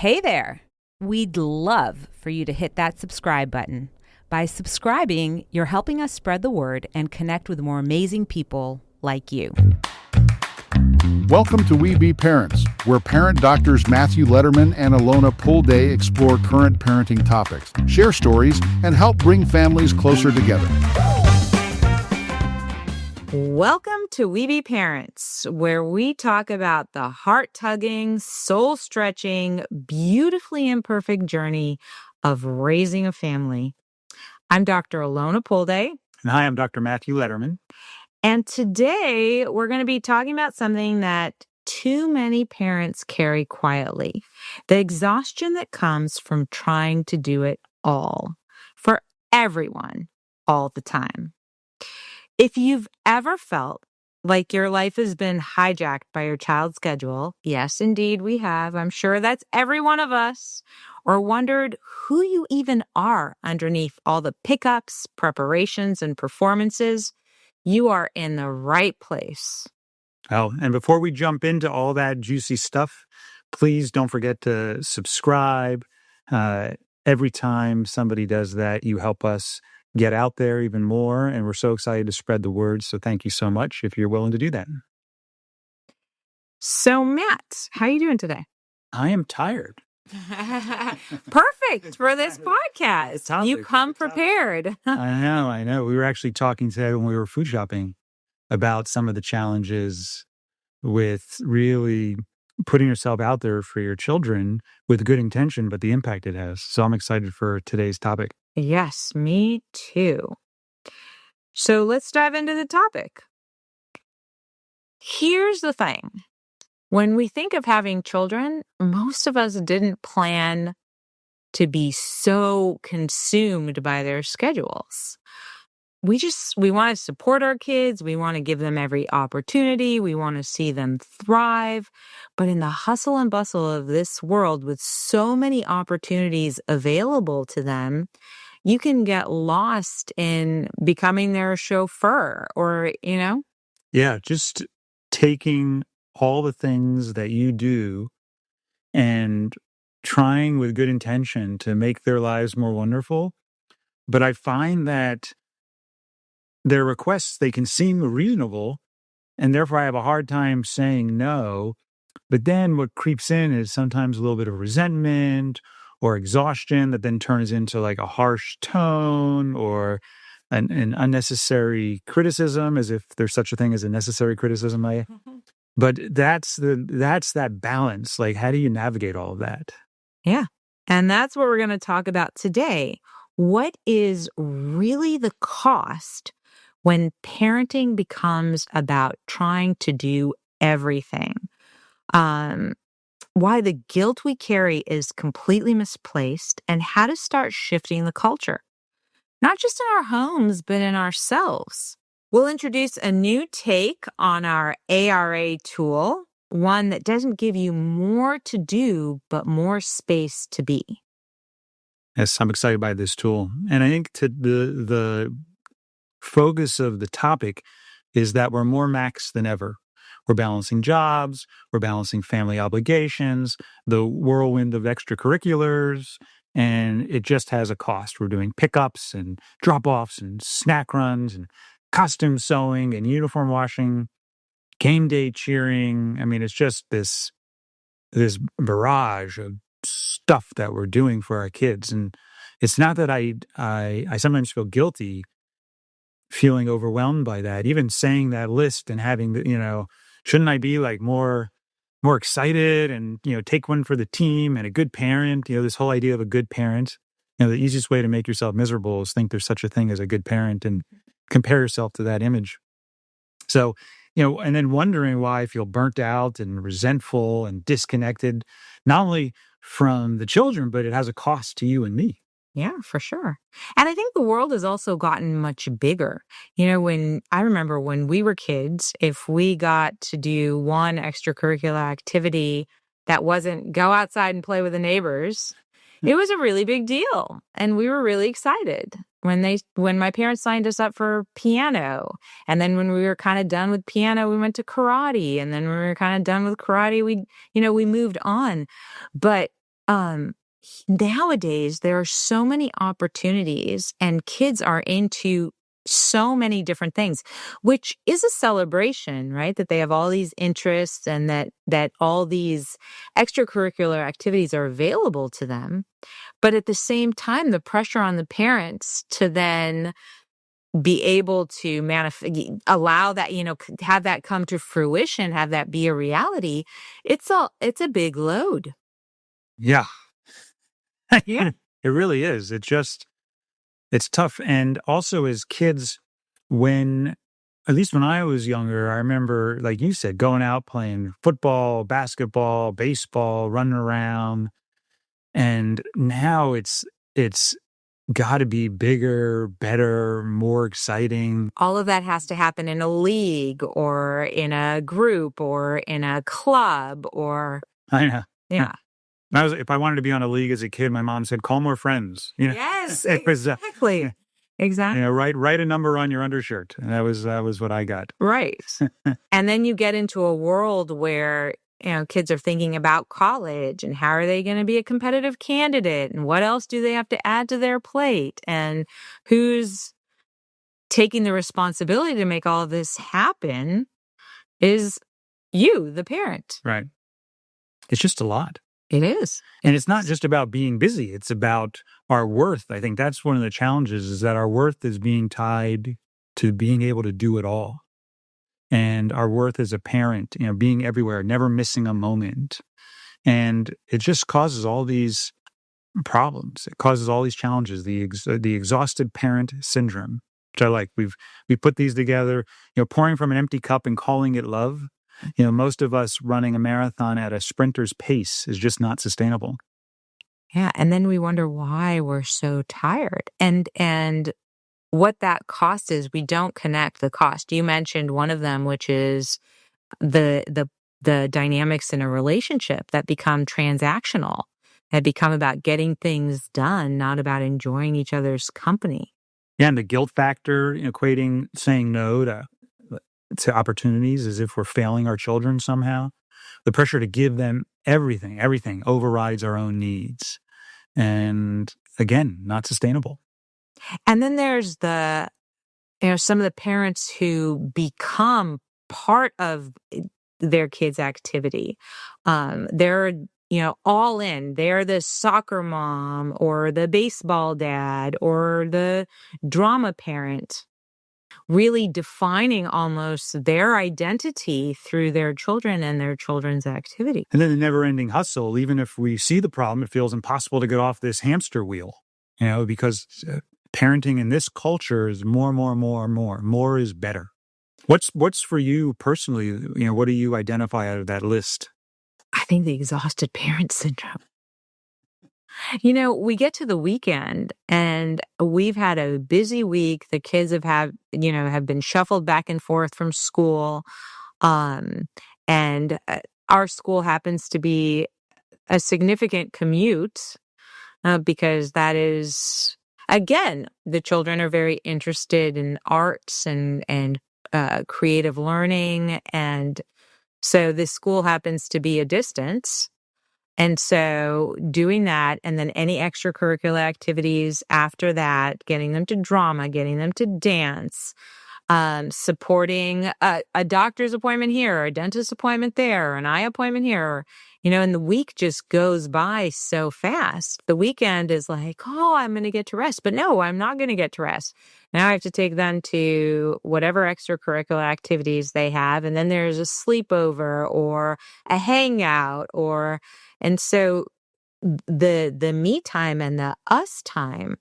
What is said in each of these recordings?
Hey there! We'd love for you to hit that subscribe button. By subscribing, you're helping us spread the word and connect with more amazing people like you. Welcome to Webe Pärents, where parent doctors Matthew Letterman and Alona Pulday explore current parenting topics, share stories, and help bring families closer together. Welcome to Webe Pärents, where we talk about the heart-tugging, soul-stretching, beautifully imperfect journey of raising a family. I'm Dr. Alona Pulday. And hi, I'm Dr. Matthew Letterman. And today we're going to be talking about something that too many parents carry quietly, the exhaustion that comes from trying to do it all for everyone all the time. If you've ever felt like your life has been hijacked by your child's schedule, yes, indeed we have. I'm sure that's every one of us. Or wondered who you even are underneath all the pickups, preparations, and performances, you are in the right place. Oh, and before we jump into all that juicy stuff, please don't forget to subscribe. Every time somebody does that, you help us get out there even more, and we're so excited to spread the word. So thank you so much if you're willing to do that. So, Matt, how are you doing today? I am tired. Perfect for this podcast. You come prepared. I know. We were actually talking today when we were food shopping about some of the challenges with really putting yourself out there for your children with good intention, but the impact it has. So I'm excited for today's topic. Yes, me too. So let's dive into the topic. Here's the thing. When we think of having children, most of us didn't plan to be so consumed by their schedules. We want to support our kids. We want to give them every opportunity. We want to see them thrive. But in the hustle and bustle of this world, with so many opportunities available to them, you can get lost in becoming their chauffeur or, Yeah, just taking all the things that you do and trying with good intention to make their lives more wonderful. But I find that their requests, they can seem reasonable, and therefore I have a hard time saying no. But then what creeps in is sometimes a little bit of resentment or exhaustion that then turns into like a harsh tone or an unnecessary criticism, as if there's such a thing as a necessary criticism. But that's that balance. Like, how do you navigate all of that? Yeah. And that's what we're going to talk about today. What is really the cost when parenting becomes about trying to do everything? Why the guilt we carry is completely misplaced, and how to start shifting the culture, not just in our homes, but in ourselves. We'll introduce a new take on our ARA tool, one that doesn't give you more to do, but more space to be. Yes, I'm excited by this tool. And I think the focus of the topic is that we're more maxed than ever. We're balancing jobs, we're balancing family obligations, the whirlwind of extracurriculars, and it just has a cost. We're doing pickups and drop-offs and snack runs and costume sewing and uniform washing, game day cheering. I mean, it's just this barrage of stuff that we're doing for our kids. And it's not that I sometimes feel guilty feeling overwhelmed by that, even saying that list and having the, shouldn't I be like more excited and, take one for the team and a good parent, this whole idea of a good parent, the easiest way to make yourself miserable is think there's such a thing as a good parent and compare yourself to that image. So, and then wondering why I feel burnt out and resentful and disconnected, not only from the children, but it has a cost to you and me. Yeah, for sure. And I think the world has also gotten much bigger. When I remember when we were kids, if we got to do one extracurricular activity that wasn't go outside and play with the neighbors, it was a really big deal. And we were really excited when my parents signed us up for piano. And then when we were kind of done with piano, we went to karate. And then when we were kind of done with karate, we moved on. But nowadays there are so many opportunities and kids are into so many different things, which is a celebration, right? That they have all these interests and that all these extracurricular activities are available to them. But at the same time, the pressure on the parents to then be able to allow that, have that come to fruition, have that be a reality, it's a big load. Yeah. Yeah. It really is. It's tough. And also as kids, at least when I was younger, I remember, like you said, going out playing football, basketball, baseball, running around. And now it's got to be bigger, better, more exciting. All of that has to happen in a league or in a group or in a club or I know. yeah. If I wanted to be on a league as a kid, my mom said, call more friends. Yes, It was, exactly. Exactly. Write a number on your undershirt. And that was what I got. Right. And then you get into a world where, kids are thinking about college and how are they going to be a competitive candidate and what else do they have to add to their plate and who's taking the responsibility to make all of this happen is you, the parent. Right. It's just a lot. It is. And it's not just about being busy. It's about our worth. I think that's one of the challenges, is that our worth is being tied to being able to do it all. And our worth as a parent, being everywhere, never missing a moment. And it just causes all these problems. It causes all these challenges, the exhausted parent syndrome, which I like. We put these together, pouring from an empty cup and calling it love. Most of us running a marathon at a sprinter's pace is just not sustainable. Yeah. And then we wonder why we're so tired and what that cost is. We don't connect the cost. You mentioned one of them, which is the dynamics in a relationship that become transactional, that become about getting things done, not about enjoying each other's company. Yeah. And the guilt factor, equating saying no to opportunities as if we're failing our children somehow. The pressure to give them everything overrides our own needs. And again, not sustainable. And then there's some of the parents who become part of their kids' activity. They're, all in. They're the soccer mom or the baseball dad or the drama parent, really defining almost their identity through their children and their children's activity. And then the never-ending hustle. Even if we see the problem, it feels impossible to get off this hamster wheel, because parenting in this culture is more. More is better. What's for you personally? What do you identify out of that list? I think the exhausted parent syndrome. We get to the weekend and we've had a busy week. The kids have been shuffled back and forth from school. And our school happens to be a significant commute because that is, again, the children are very interested in arts and creative learning. And so this school happens to be a distance. And so doing that and then any extracurricular activities after that, getting them to drama, getting them to dance, supporting a doctor's appointment here, a dentist appointment there, an eye appointment here, and the week just goes by so fast. The weekend is like, oh, I'm going to get to rest. But no, I'm not going to get to rest. Now I have to take them to whatever extracurricular activities they have. And then there's a sleepover or a hangout and so the me time and the us time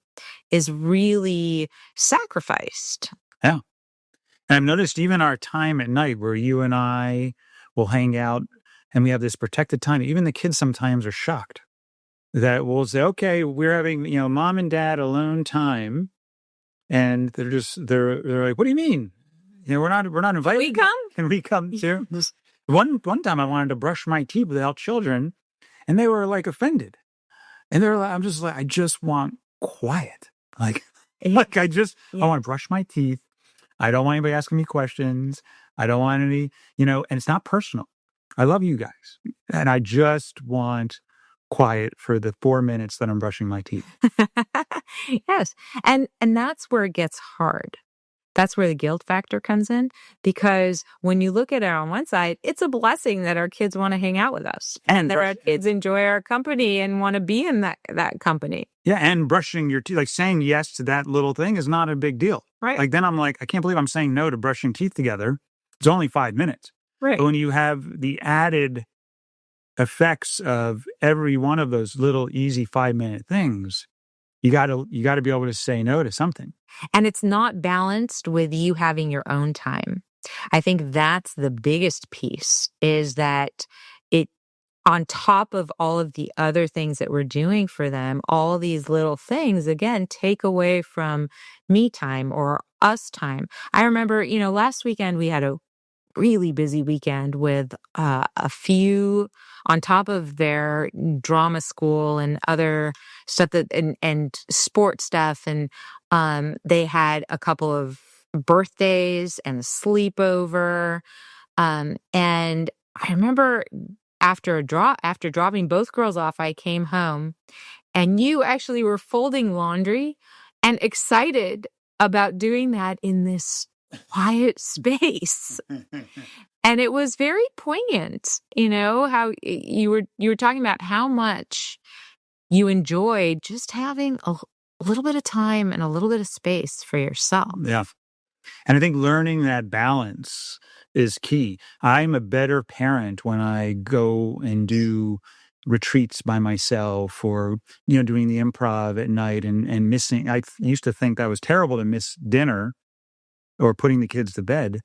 is really sacrificed. Yeah. And I've noticed even our time at night where you and I will hang out and we have this protected time, even the kids sometimes are shocked that we'll say, okay, we're having, mom and dad alone time. And they're like, what do you mean? We're not invited. We come? Can we come too? One time I wanted to brush my teeth without children and they were like offended. And they're like, I just want quiet. I want to brush my teeth. I don't want anybody asking me questions. I don't want any, and it's not personal. I love you guys. And I just want quiet for the 4 minutes that I'm brushing my teeth. Yes. And that's where it gets hard. That's where the guilt factor comes in, because when you look at it on one side, it's a blessing that our kids want to hang out with us and that our kids enjoy our company and want to be in that company. Yeah, and brushing your teeth, like saying yes to that little thing is not a big deal. Right. Like then I'm like, I can't believe I'm saying no to brushing teeth together. It's only 5 minutes. Right. But when you have the added effects of every one of those little easy 5-minute things, you got to be able to say no to something. And it's not balanced with you having your own time. I think that's the biggest piece, is that it, on top of all of the other things that we're doing for them, all these little things, again, take away from me time or us time. I remember, last weekend we had a really busy weekend with a few, on top of their drama school and other stuff and sport stuff. And they had a couple of birthdays and a sleepover. And I remember after dropping both girls off, I came home and you actually were folding laundry and excited about doing that in this quiet space. And it was very poignant, how you were talking about how much you enjoyed just having a little bit of time and a little bit of space for yourself. Yeah. And I think learning that balance is key. I'm a better parent when I go and do retreats by myself, or, doing the improv at night and missing. I used to think that was terrible to miss dinner or putting the kids to bed.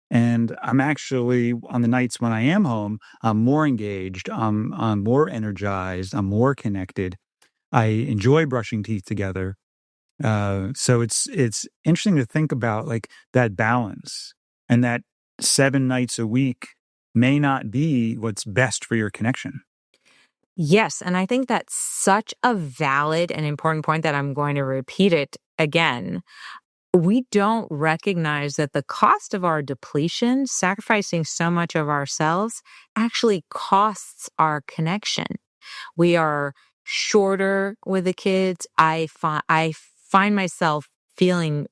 And I'm actually, on the nights when I am home, I'm more engaged, I'm more energized, I'm more connected. I enjoy brushing teeth together. So it's interesting to think about, like, that balance, and that 7 nights a week may not be what's best for your connection. Yes. And I think that's such a valid and important point that I'm going to repeat it again. We don't recognize that the cost of our depletion, sacrificing so much of ourselves, actually costs our connection. We are shorter with the kids. I find myself feeling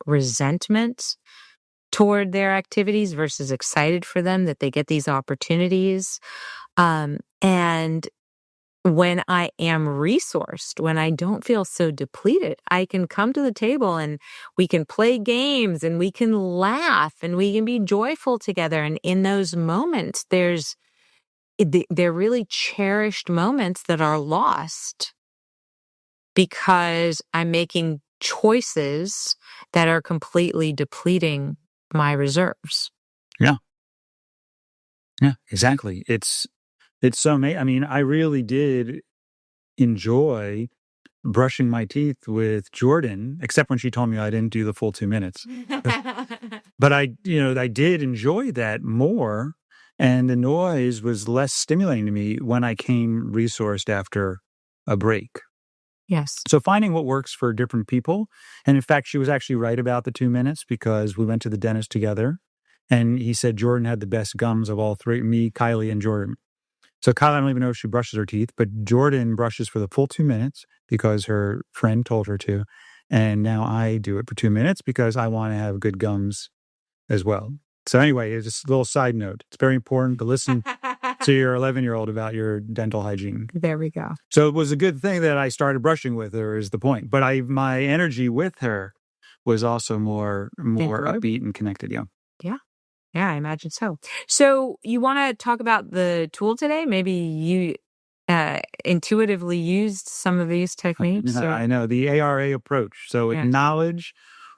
resentment toward their activities versus excited for them that they get these opportunities. And when I am resourced, when I don't feel so depleted, I can come to the table and we can play games and we can laugh and we can be joyful together. And in those moments, they're really cherished moments that are lost because I'm making choices that are completely depleting my reserves. Yeah. Yeah, exactly. It's so amazing. I mean, I really did enjoy brushing my teeth with Jordan, except when she told me I didn't do the full 2 minutes. But I did enjoy that more, and the noise was less stimulating to me when I came resourced after a break. Yes. So finding what works for different people. And in fact, she was actually right about the 2 minutes, because we went to the dentist together and he said Jordan had the best gums of all three, me, Kylie, and Jordan. So Kylie, I don't even know if she brushes her teeth, but Jordan brushes for the full 2 minutes because her friend told her to. And now I do it for 2 minutes because I want to have good gums as well. So anyway, it's just a little side note. It's very important to listen to your 11-year-old about your dental hygiene. There we go. So it was a good thing that I started brushing with her, is the point. But my energy with her was also more upbeat and connected. Yeah. Yeah. Yeah, I imagine so. So you want to talk about the tool today? Maybe you intuitively used some of these techniques? I know, the ARA approach. So acknowledge,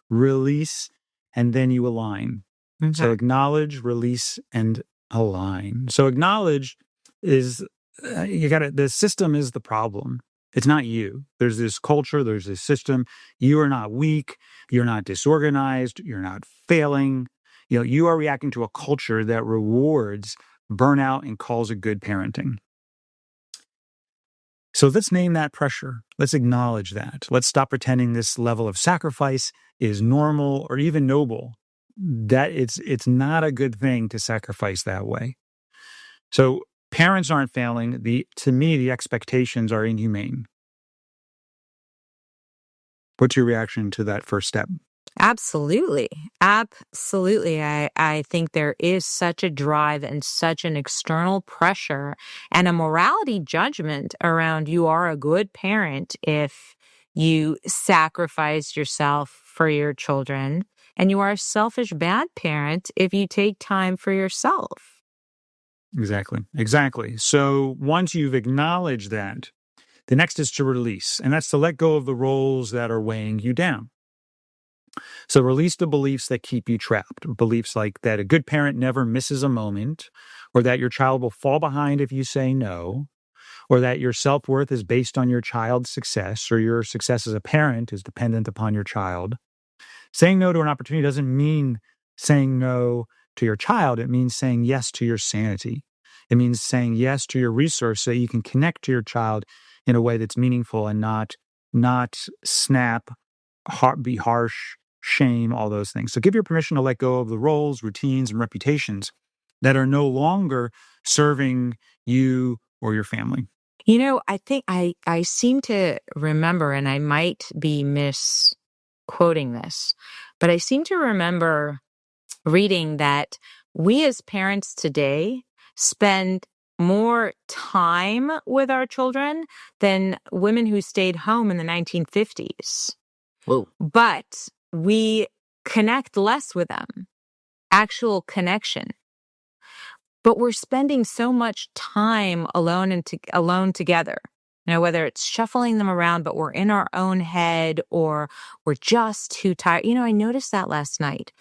release, and then you align. Okay. So acknowledge, release, and align. So acknowledge is, the system is the problem. It's not you. There's this culture, there's this system. You are not weak. You're not disorganized. You're not failing. You are reacting to a culture that rewards burnout and calls it good parenting. So let's name that pressure. Let's acknowledge that. Let's stop pretending this level of sacrifice is normal or even noble. That it's not a good thing to sacrifice that way. So parents aren't failing. To me, the expectations are inhumane. What's your reaction to that first step? Absolutely. Absolutely. I think there is such a drive and such an external pressure and a morality judgment around you are a good parent if you sacrifice yourself for your children, and you are a selfish bad parent if you take time for yourself. Exactly. So once you've acknowledged that, the next is to release, and that's to let go of the roles that are weighing you down. So release the beliefs that keep you trapped. Beliefs like that a good parent never misses a moment, or that your child will fall behind if you say no, or that your self-worth is based on your child's success, or your success as a parent is dependent upon your child. Saying no to an opportunity doesn't mean saying no to your child. It means saying yes to your sanity. It means saying yes to your resource so that you can connect to your child in a way that's meaningful and not snap, be harsh, shame, all those things. So give your permission to let go of the roles, routines, and reputations that are no longer serving you or your family. You know, I think I seem to remember, and I might be misquoting this, but I seem to remember reading that we as parents today spend more time with our children than women who stayed home in the 1950s. Whoa. But we connect less with them, actual connection. But we're spending so much time alone alone together. You know, whether it's shuffling them around, but we're in our own head, or we're just too tired. You know, I noticed that last night.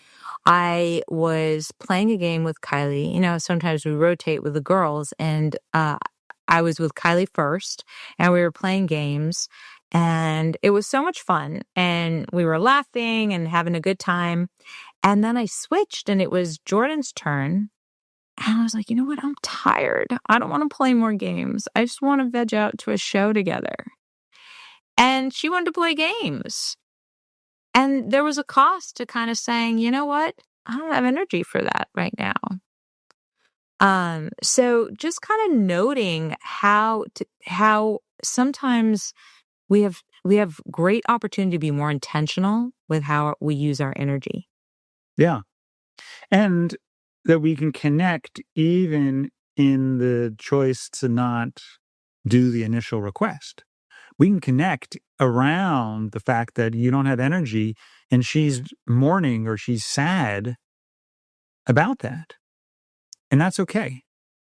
I was playing a game with Kylie. You know, sometimes we rotate with the girls, and I was with Kylie first, and we were playing games, and it was so much fun, and we were laughing and having a good time. And then I switched, and it was Jordan's turn. And I was like, you know what? I'm tired. I don't want to play more games. I just want to veg out to a show together. And she wanted to play games. And there was a cost to kind of saying, you know what? I don't have energy for that right now. So just kind of noting how sometimes we have great opportunity to be more intentional with how we use our energy. Yeah. And that we can connect even in the choice to not do the initial request. We can connect around the fact that you don't have energy and she's mourning or she's sad about that. And that's okay.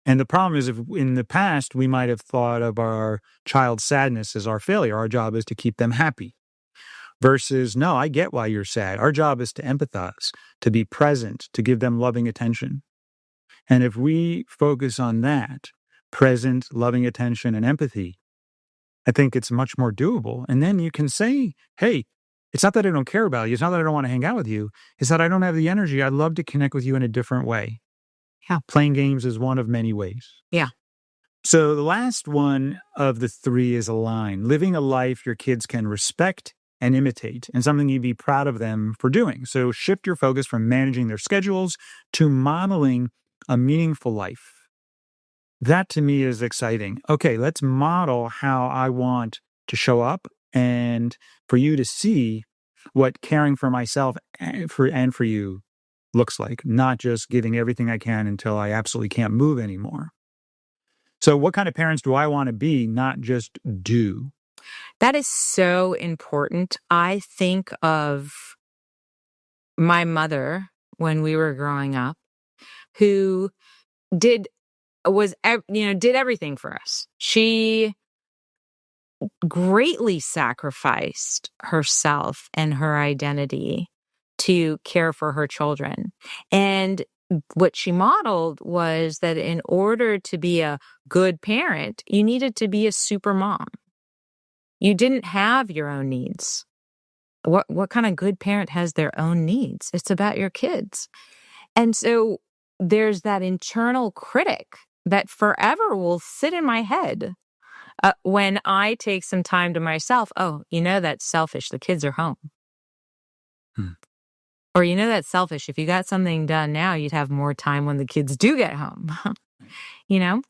And the problem is, if in the past we might have thought of our child's sadness as our failure, our job is to keep them happy. Versus, no, I get why you're sad. Our job is to empathize, to be present, to give them loving attention. And if we focus on that, present, loving attention, and empathy, I think it's much more doable. And then you can say, hey, it's not that I don't care about you. It's not that I don't want to hang out with you. It's that I don't have the energy. I'd love to connect with you in a different way. Yeah. Playing games is one of many ways. Yeah. So the last one of the three is align. Living a life your kids can respect and imitate, and something you'd be proud of them for doing. So shift your focus from managing their schedules to modeling a meaningful life. That to me is exciting. Okay, let's model how I want to show up, and for you to see what caring for myself and for you looks like, not just giving everything I can until I absolutely can't move anymore. So what kind of parents do I want to be, not just do? That is so important. I think of my mother when we were growing up, who did everything for us. She greatly sacrificed herself and her identity to care for her children. And what she modeled was that in order to be a good parent, you needed to be a super mom. You didn't have your own needs. What kind of good parent has their own needs? It's about your kids. And so there's that internal critic that forever will sit in my head when I take some time to myself. Oh, you know, that's selfish. The kids are home. Or, you know, that's selfish. If you got something done now, you'd have more time when the kids do get home. you know?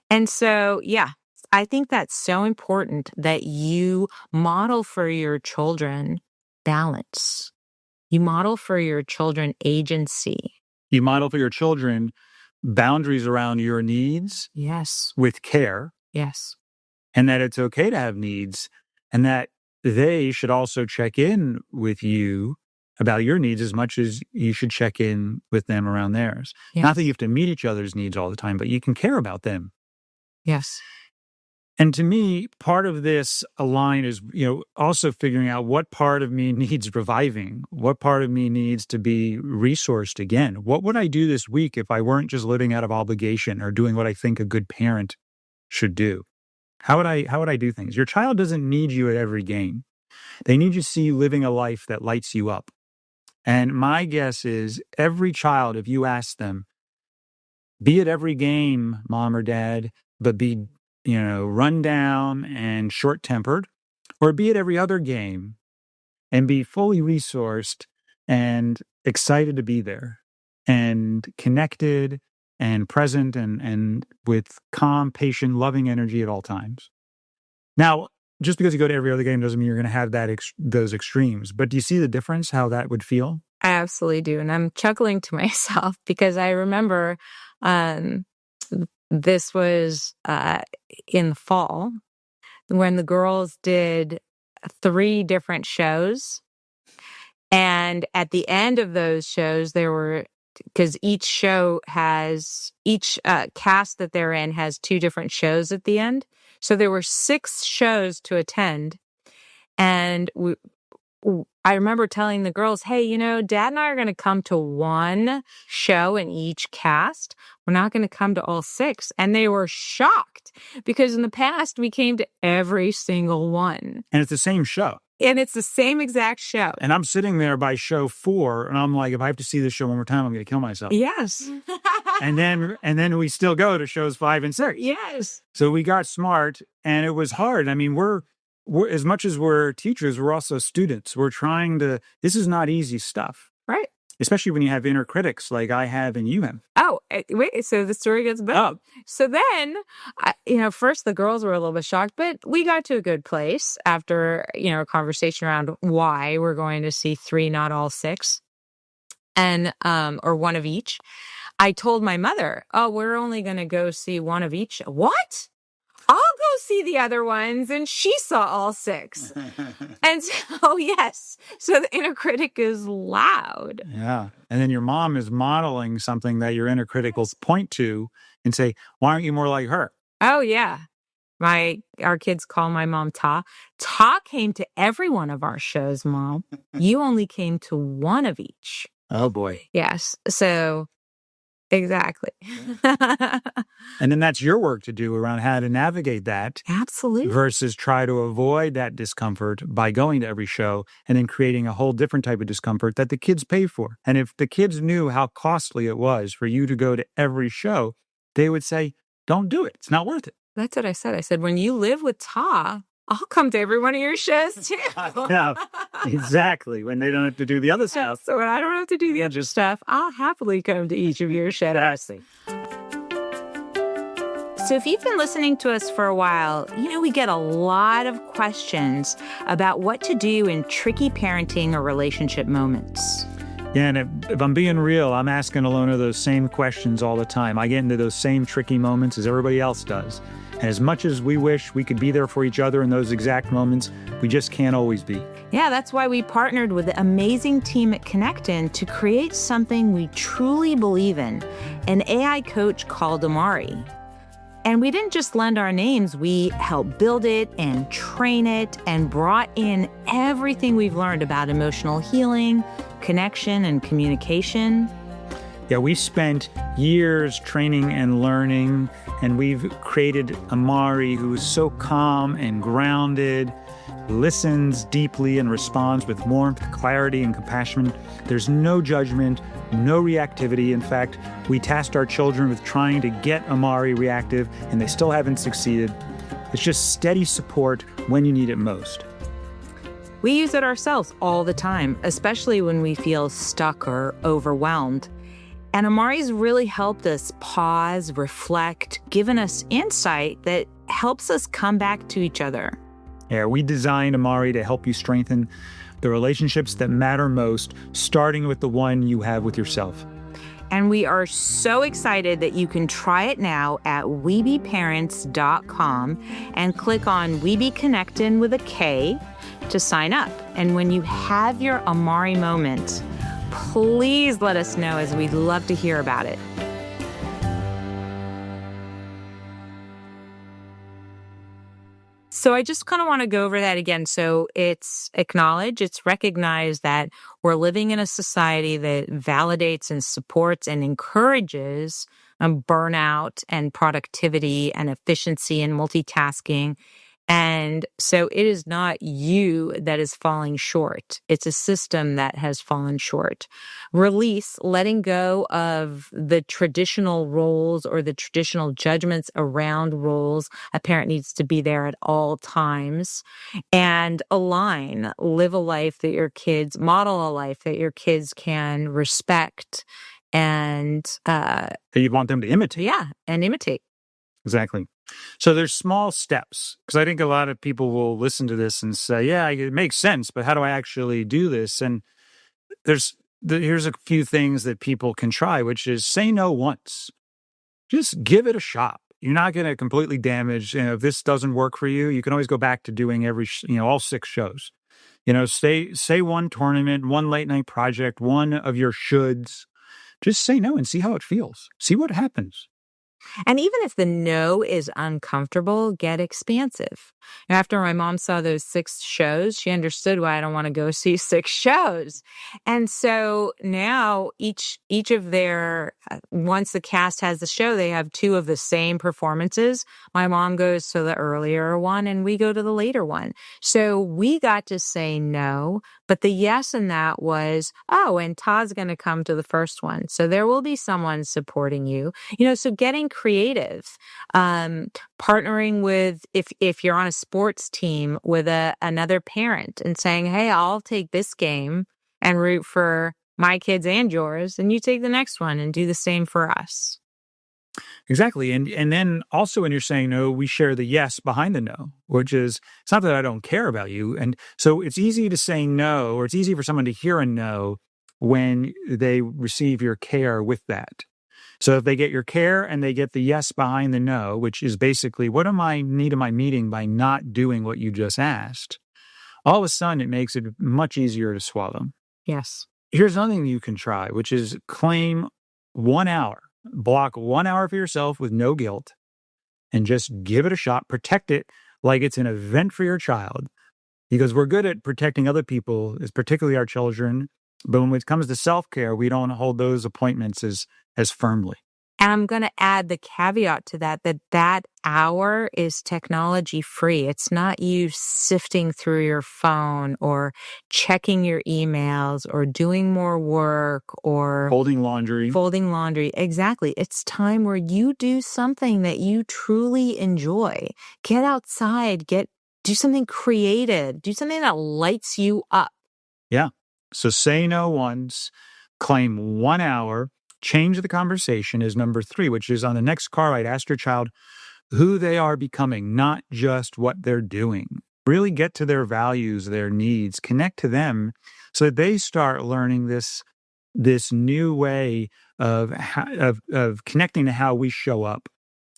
And so, yeah, I think that's so important that you model for your children balance. You model for your children agency. You model for your children boundaries around your needs. Yes. With care. Yes. And that it's okay to have needs, and that they should also check in with you about your needs as much as you should check in with them around theirs. Yes. Not that you have to meet each other's needs all the time, but you can care about them. Yes. And to me, part of this align is, also figuring out what part of me needs reviving, what part of me needs to be resourced again. What would I do this week if I weren't just living out of obligation or doing what I think a good parent should do? How would I do things? Your child doesn't need you at every game. They need you to see you living a life that lights you up. And my guess is every child, if you ask them, be at every game, mom or dad, but be, run down and short-tempered, or be at every other game and be fully resourced and excited to be there and connected and present and with calm, patient, loving energy at all times. Now, just because you go to every other game doesn't mean you're going to have those extremes. But do you see the difference, how that would feel? I absolutely do. And I'm chuckling to myself because I remember this was in the fall when the girls did 3 different shows. And at the end of those shows, there were, because each cast that they're in has 2 different shows at the end. So there were 6 shows to attend. And I remember telling the girls, hey, Dad and I are going to come to 1 show in each cast. We're not going to come to all 6. And they were shocked because in the past we came to every single one. And it's the same show. And it's the same exact show. And I'm sitting there by show 4, and I'm like, if I have to see this show one more time, I'm going to kill myself. Yes. and then we still go to shows 5 and 6. Yes. So we got smart, and it was hard. I mean, we're as much as we're teachers, we're also students. We're trying to. This is not easy stuff, right? Especially when you have inner critics like I have and you have. Oh, wait. So the story gets better. Oh. So then, first the girls were a little bit shocked, but we got to a good place after, a conversation around why we're going to see 3, not all 6, and or 1 of each. I told my mother, oh, we're only going to go see 1 of each. What? I'll go see the other ones. And she saw all 6. And so, yes. So the inner critic is loud. Yeah. And then your mom is modeling something that your inner critic will point to and say, why aren't you more like her? Oh, yeah. Our kids call my mom Ta. Ta came to every one of our shows, Mom. You only came to 1 of each. Oh, boy. Yes. So... Exactly. And then that's your work to do around how to navigate that. Absolutely. Versus try to avoid that discomfort by going to every show and then creating a whole different type of discomfort that the kids pay for. And if the kids knew how costly it was for you to go to every show, they would say, don't do it. It's not worth it. That's what I said. I said, when you live with Ta, I'll come to every one of your shows too. Yeah, exactly. When they don't have to do the other stuff. So when I don't have to do the other stuff, I'll happily come to each of your shows. So if you've been listening to us for a while, we get a lot of questions about what to do in tricky parenting or relationship moments. Yeah, and if I'm being real, I'm asking Alona those same questions all the time. I get into those same tricky moments as everybody else does. And as much as we wish we could be there for each other in those exact moments, we just can't always be. Yeah, that's why we partnered with the amazing team at Kinectin to create something we truly believe in, an AI coach called Amari. And we didn't just lend our names, we helped build it and train it and brought in everything we've learned about emotional healing, connection, and communication. Yeah, we spent years training and learning, and we've created Amari, who is so calm and grounded, listens deeply and responds with warmth, clarity, and compassion. There's no judgment, no reactivity. In fact, we tasked our children with trying to get Amari reactive, and they still haven't succeeded. It's just steady support when you need it most. We use it ourselves all the time, especially when we feel stuck or overwhelmed. And Amari's really helped us pause, reflect, given us insight that helps us come back to each other. Yeah, we designed Amari to help you strengthen the relationships that matter most, starting with the one you have with yourself. And we are so excited that you can try it now at webepärents.com and click on Webe Kinectin with a K to sign up. And when you have your Amari moment, please let us know, as we'd love to hear about it. So I just kind of want to go over that again. So it's acknowledge, it's recognize that we're living in a society that validates and supports and encourages burnout and productivity and efficiency and multitasking. And so it is not you that is falling short. It's a system that has fallen short. Release, letting go of the traditional roles or the traditional judgments around roles. A parent needs to be there at all times. And align, live a life that your kids, model a life that your kids can respect and That you want them to imitate. yeah, and imitate. Exactly. So there's small steps, because I think a lot of people will listen to this and say, yeah, it makes sense, but how do I actually do this? And here's a few things that people can try, which is say no once. Just give it a shot. You're not going to completely damage. If this doesn't work for you, you can always go back to doing all 6 shows. Say one tournament, one late night project, one of your shoulds. Just say no and see how it feels. See what happens. And even if the no is uncomfortable, get expansive. After my mom saw those 6 shows, she understood why I don't want to go see 6 shows. And so now each of their, once the cast has the show, they have 2 of the same performances. My mom goes to the earlier one and we go to the later one. So we got to say no, but the yes in that was, oh, and Todd's going to come to the first one. So there will be someone supporting you. So getting creative, partnering with, if you're on a sports team, with another parent and saying, hey, I'll take this game and root for my kids and yours, and you take the next one and do the same for us. Exactly. And then also when you're saying no, we share the yes behind the no, which is, it's not that I don't care about you. And so it's easy to say no, or it's easy for someone to hear a no when they receive your care with that. So if they get your care and they get the yes behind the no, which is basically, what am I need in my meeting by not doing what you just asked? All of a sudden, it makes it much easier to swallow. Yes. Here's another thing you can try, which is claim 1 hour. Block 1 hour for yourself with no guilt and just give it a shot. Protect it like it's an event for your child, because we're good at protecting other people, particularly our children. But when it comes to self-care, we don't hold those appointments as firmly. And I'm going to add the caveat to that hour is technology free. It's not you sifting through your phone or checking your emails or doing more work or folding laundry. Exactly. It's time where you do something that you truly enjoy. Get outside, do something creative, do something that lights you up. Yeah. So say no once, claim 1 hour, change the conversation is number 3, which is on the next car ride, ask your child who they are becoming, not just what they're doing. Really get to their values, their needs, connect to them so that they start learning this new way of connecting to how we show up.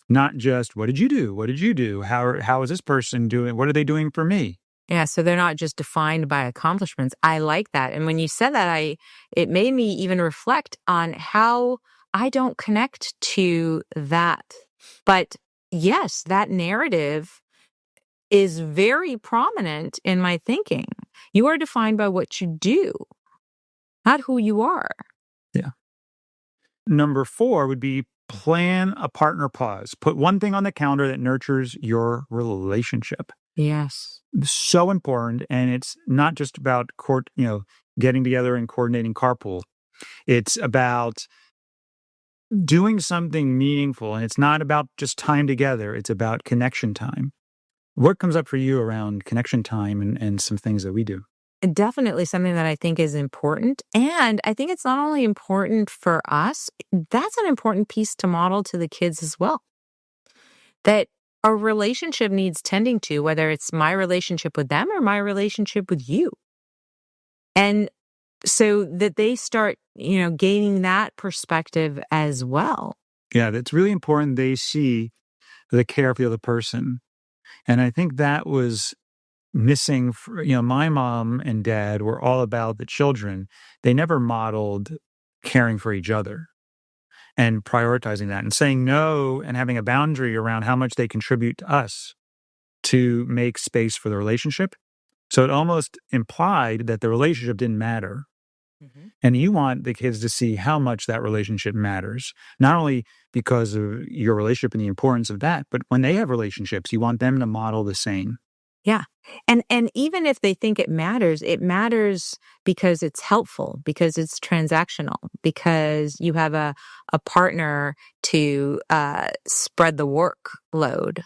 Not just, what did you do? What did you do? How is this person doing? What are they doing for me? Yeah, so they're not just defined by accomplishments. I like that. And when you said that, it made me even reflect on how I don't connect to that. But yes, that narrative is very prominent in my thinking. You are defined by what you do, not who you are. Yeah. Number 4 would be plan a partner pause. Put one thing on the calendar that nurtures your relationship. Yes. So important. And it's not just about getting together and coordinating carpool. It's about doing something meaningful. And it's not about just time together. It's about connection time. What comes up for you around connection time and some things that we do? definitely something that I think is important. And I think it's not only important for us, that's an important piece to model to the kids as well. That a relationship needs tending to, whether it's my relationship with them or my relationship with you. And so that they start, gaining that perspective as well. Yeah, that's really important. They see the care of the other person. And I think that was missing. My mom and dad were all about the children. They never modeled caring for each other and prioritizing that and saying no and having a boundary around how much they contribute to us to make space for the relationship. So it almost implied that the relationship didn't matter. Mm-hmm. And you want the kids to see how much that relationship matters, not only because of your relationship and the importance of that, but when they have relationships, you want them to model the same. Yeah. And even if they think it matters because it's helpful, because it's transactional, because you have a partner to spread the workload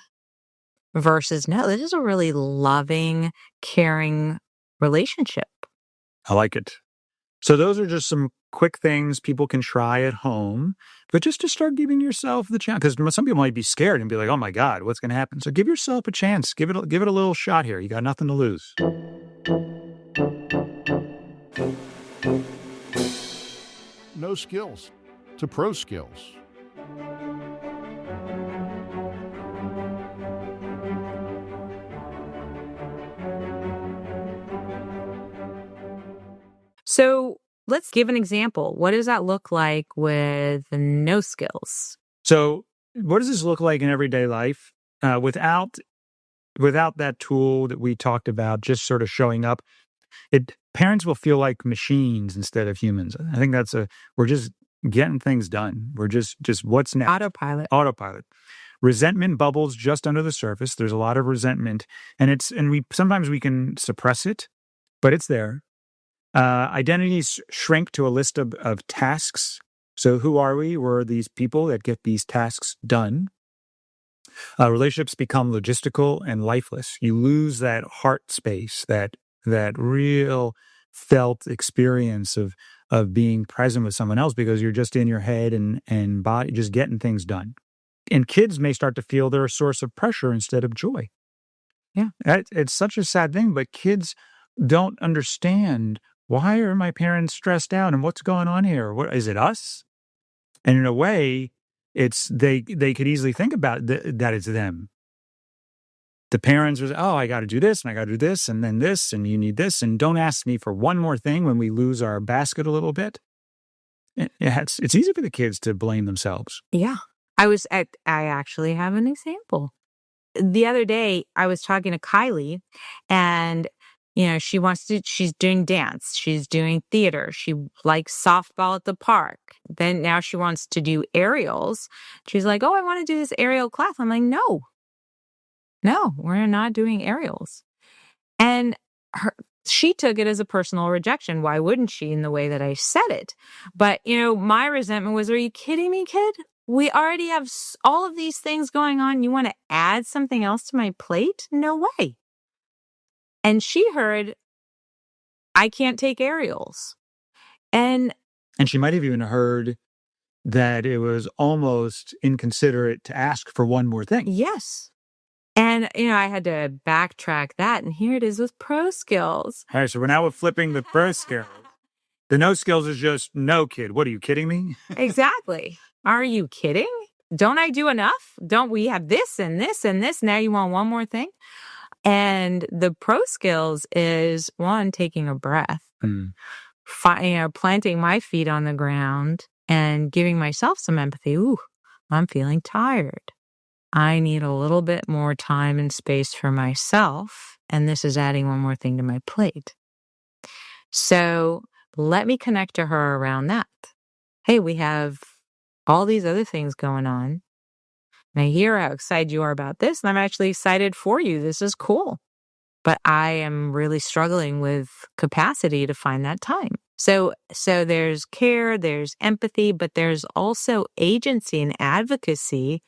versus, no, this is a really loving, caring relationship. I like it. So those are just some quick things people can try at home, but just to start giving yourself the chance, because some people might be scared and be like, oh my God, what's going to happen? So give yourself a chance. Give it a little shot here. You got nothing to lose. No skills to pro skills. So let's give an example. What does that look like with no skills? So what does this look like in everyday life? Without that tool that we talked about, just sort of showing up, parents will feel like machines instead of humans. I think we're just getting things done. We're just what's next? Autopilot. Resentment bubbles just under the surface. There's a lot of resentment, and sometimes we can suppress it, but it's there. Identities shrink to a list of tasks. So who are we? We're these people that get these tasks done. Relationships become logistical and lifeless. You lose that heart space, that real felt experience of being present with someone else, because you're just in your head and body, just getting things done. And kids may start to feel they're a source of pressure instead of joy. Yeah. It's such a sad thing, but kids don't understand, why are my parents stressed out and what's going on here? What is it, us? And in a way, it's they could easily think about that it's them. The parents are, I got to do this and I got to do this and then this and you need this and don't ask me for one more thing when we lose our basket a little bit. It's easy for the kids to blame themselves. Yeah. I actually have an example. The other day, I was talking to Kylie, and she's doing dance. She's doing theater. She likes softball at the park. Then now she wants to do aerials. She's like, I want to do this aerial class. I'm like, no, we're not doing aerials. And she took it as a personal rejection. Why wouldn't she, in the way that I said it? But, my resentment was, are you kidding me, kid? We already have all of these things going on. You want to add something else to my plate? No way. And she heard, I can't take aerials. And she might have even heard that it was almost inconsiderate to ask for one more thing. Yes. And, I had to backtrack that. And here it is with pro skills. All right, so we're flipping the pro skills. The no skills is just, no, kid. What, are you kidding me? Exactly. Are you kidding? Don't I do enough? Don't we have this and this and this? Now you want one more thing? And the pro skills is, one, taking a breath, planting my feet on the ground and giving myself some empathy. Ooh, I'm feeling tired. I need a little bit more time and space for myself. And this is adding one more thing to my plate. So let me connect to her around that. Hey, we have all these other things going on. And I hear how excited you are about this, and I'm actually excited for you. This is cool. But I am really struggling with capacity to find that time. So there's care, there's empathy, but there's also agency and advocacy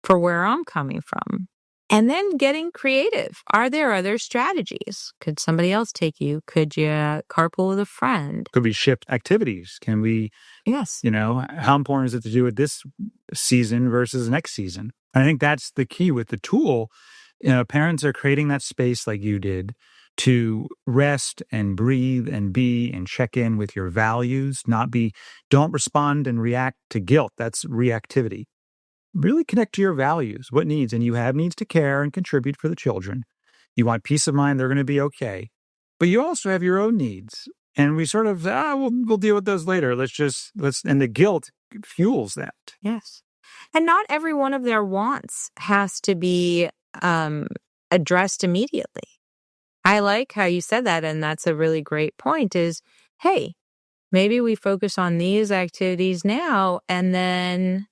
for where I'm coming from. And then getting creative. Are there other strategies? Could somebody else take you? Could you carpool with a friend? Could we shift activities? Can we, Yes. how important is it to do it this season versus next season? I think that's the key with the tool. Parents are creating that space like you did to rest and breathe and be and check in with your values, don't respond and react to guilt. That's reactivity. Really connect to your values, what needs, and you have needs to care and contribute for the children. You want peace of mind, they're going to be okay. But you also have your own needs. And we sort of, we'll deal with those later. And the guilt fuels that. Yes. And not every one of their wants has to be addressed immediately. I like how you said that. And that's a really great point is, hey, maybe we focus on these activities now, and then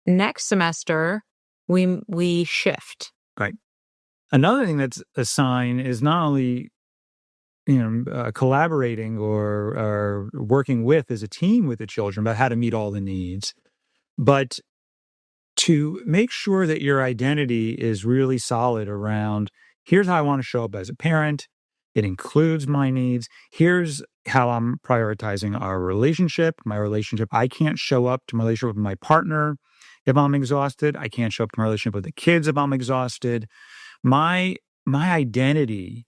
next semester we shift. Right. Another thing that's a sign is not only collaborating or working with as a team with the children about how to meet all the needs, but to make sure that your identity is really solid around, here's how I want to show up as a parent. It includes my needs. Here's how I'm prioritizing our relationship, my relationship. I can't show up to my relationship with my partner if I'm exhausted. I can't show up to my relationship with the kids if I'm exhausted. My identity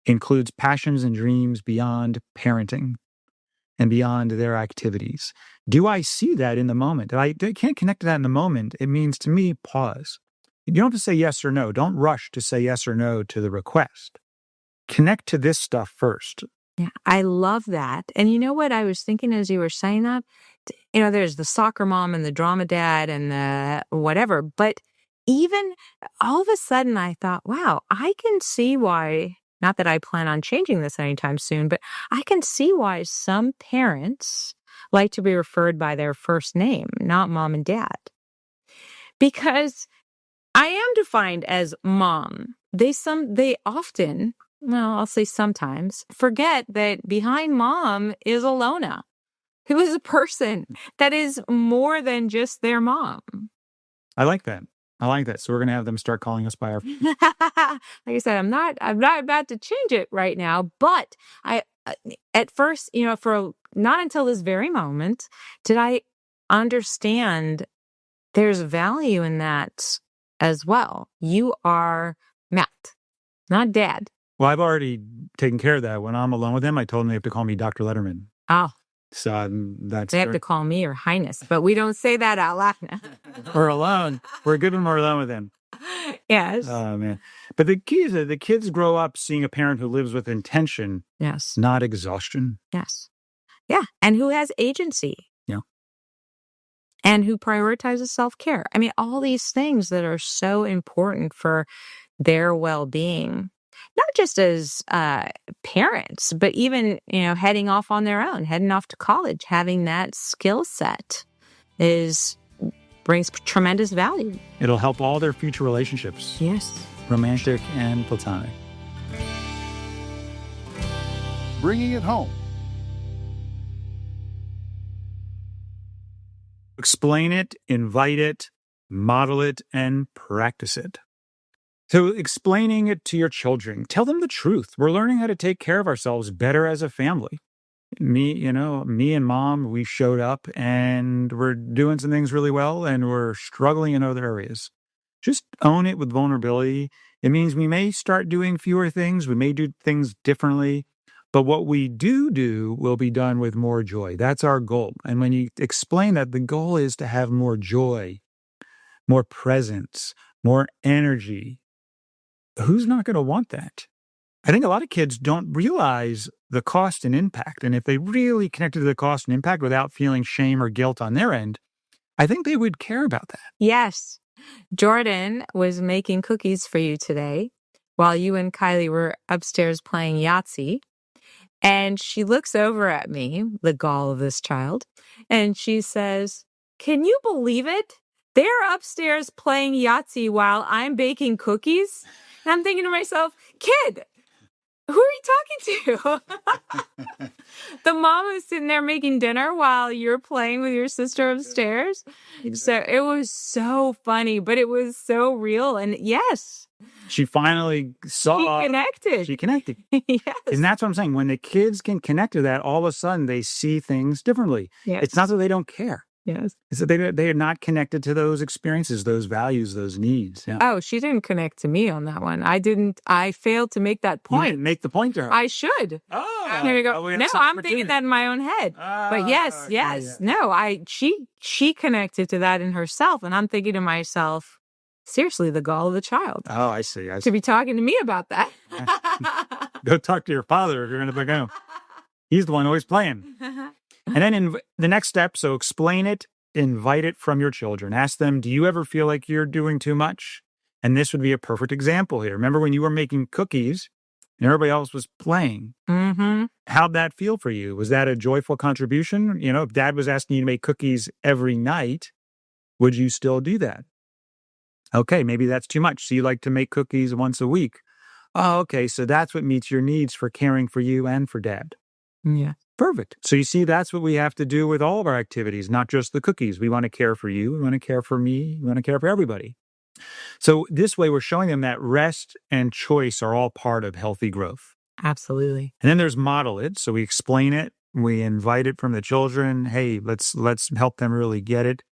includes passions and dreams beyond parenting and beyond their activities. Do I see that in the moment? If I can't connect to that in the moment, it means to me, pause. You don't have to say yes or no. Don't rush to say yes or no to the request. Connect to this stuff first. Yeah, I love that. And you know what I was thinking as you were saying that? There's the soccer mom and the drama dad and the whatever. But even all of a sudden I thought, wow, I can see why, not that I plan on changing this anytime soon, but I can see why some parents like to be referred by their first name, not mom and dad. Because I am defined as mom. They often, well, I'll say sometimes, forget that behind mom is Alona, who is a person that is more than just their mom. I like that. So we're going to have them start calling us by our. Like I said, I'm not about to change it right now, but I, at first, for not until this very moment, did I understand there's value in that as well. You are Matt, not Dad. Well, I've already taken care of that. When I'm alone with them, I told them they have to call me Dr. Letterman. Oh. So that's... They have to call me Your Highness, but we don't say that out loud now. We're alone. We're good when we're alone with them. Yes. Oh, man. But the key is that the kids grow up seeing a parent who lives with intention. Yes. Not exhaustion. Yes. Yeah. And who has agency. Yeah. And who prioritizes self-care. I mean, all these things that are so important for their well-being. Not just as parents, but even, heading off on their own, heading off to college, having that skill set brings tremendous value. It'll help all their future relationships. Yes. Romantic and platonic. Bringing it home. Explain it, invite it, model it, and practice it. So explaining it to your children, tell them the truth. We're learning how to take care of ourselves better as a family. Me and mom, we showed up and we're doing some things really well and we're struggling in other areas. Just own it with vulnerability. It means we may start doing fewer things. We may do things differently, but what we do will be done with more joy. That's our goal. And when you explain that, the goal is to have more joy, more presence, more energy. Who's not going to want that? I think a lot of kids don't realize the cost and impact. And if they really connected to the cost and impact without feeling shame or guilt on their end, I think they would care about that. Yes. Jordan was making cookies for you today while you and Kylie were upstairs playing Yahtzee. And she looks over at me, the gall of this child, and she says, "Can you believe it? They're upstairs playing Yahtzee while I'm baking cookies." And I'm thinking to myself, kid, Who are you talking to? The mom who's sitting there making dinner while you're playing with your sister upstairs. So it was so funny, but it was so real. And yes, She finally saw. she connected. She connected. Yes. And that's what I'm saying. When the kids can connect to that, all of a sudden they see things differently. Yes. It's not that they don't care. Yes. It's that they are not connected to those experiences, those values, those needs. Yeah. Oh, she didn't connect to me on that one. I failed to make that You point. didn't make the point to her. I should. Oh, There you go. we have No, something I'm for thinking dinner. that in my own head. But yes, Okay, yes. yeah. No, she connected to that in herself. And I'm thinking to myself, seriously, the gall of the child Oh, I see. to be talking to me about that. Go talk to your father if you're going to go. He's the one always playing. And then in the next step, so explain it, invite it from your children. Ask them, do you ever feel like you're doing too much? And this would be a perfect example here. Remember when you were making cookies and everybody else was playing? Mm-hmm. How'd that feel for you? Was that a joyful contribution? You know, if dad was asking you to make cookies every night, would you still do that? Okay, maybe that's too much. So you like to make cookies once a week. Oh, okay. So that's what meets your needs for caring for you and for dad. Yeah. Perfect. So you see, that's what we have to do with all of our activities, not just the cookies. We want to care for you. We want to care for me. We want to care for everybody. So this way, we're showing them that rest and choice are all part of healthy growth. Absolutely. And then there's model it. So we explain it. We invite it from the children. Hey, let's help them really get it.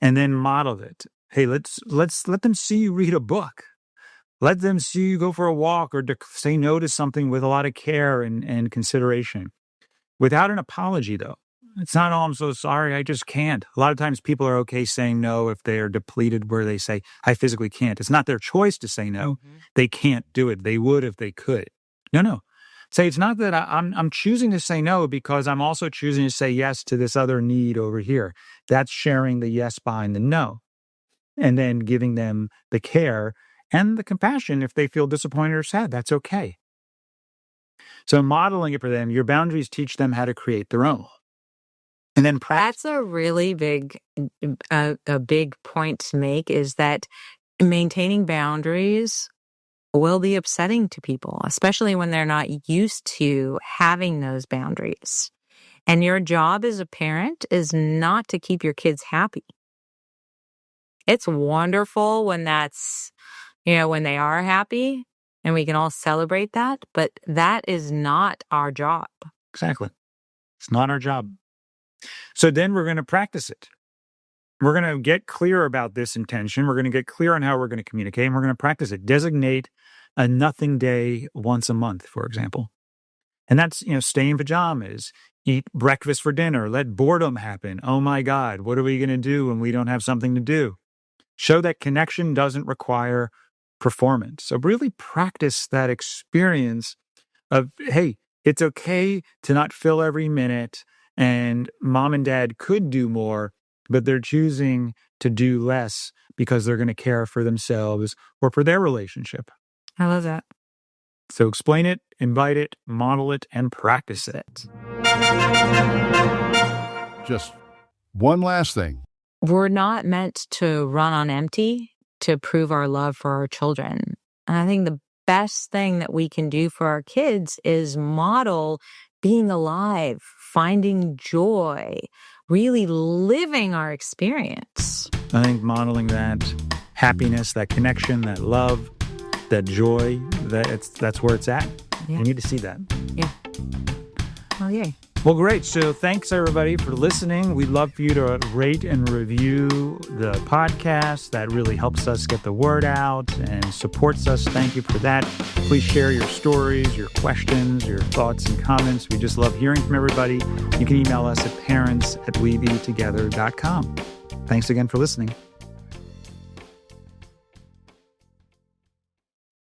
And then model it. Hey, let's let them see you read a book. Let them see you go for a walk or say no to something with a lot of care and consideration. Without an apology, though. It's not, oh, I'm so sorry, I just can't. A lot of times people are okay saying no if they are depleted where they say, I physically can't. It's not their choice to say no. Mm-hmm. They can't do it. They would if they could. No. Say, it's not that I'm choosing to say no because I'm also choosing to say yes to this other need over here. That's sharing the yes behind the no. And then giving them the care and the compassion if they feel disappointed or sad. That's okay. So modeling it for them, your boundaries teach them how to create their own. And then That's a really big, a big point to make, is that maintaining boundaries will be upsetting to people, especially when they're not used to having those boundaries. And your job as a parent is not to keep your kids happy. It's wonderful when that's, when they are happy and we can all celebrate that, but that is not our job. Exactly. It's not our job. So then we're going to practice it. We're going to get clear about this intention. We're going to get clear on how we're going to communicate, and we're going to practice it. Designate a nothing day once a month, for example. And that's, stay in pajamas, eat breakfast for dinner, let boredom happen. Oh my God, what are we going to do when we don't have something to do? Show that connection doesn't require performance. So really practice that experience of, hey, it's okay to not fill every minute, and mom and dad could do more, but they're choosing to do less because they're going to care for themselves or for their relationship. I love that. So explain it, invite it, model it, and practice it. Just one last thing. We're not meant to run on empty to prove our love for our children. And I think the best thing that we can do for our kids is model being alive, finding joy, really living our experience. I think modeling that happiness, that connection, that love, that joy, that's where it's at. Yeah. You need to see that. Yeah. Well, yay. Well, great. So thanks, everybody, for listening. We'd love for you to rate and review the podcast. That really helps us get the word out and supports us. Thank you for that. Please share your stories, your questions, your thoughts and comments. We just love hearing from everybody. You can email us at parents@webetogether.com. Thanks again for listening.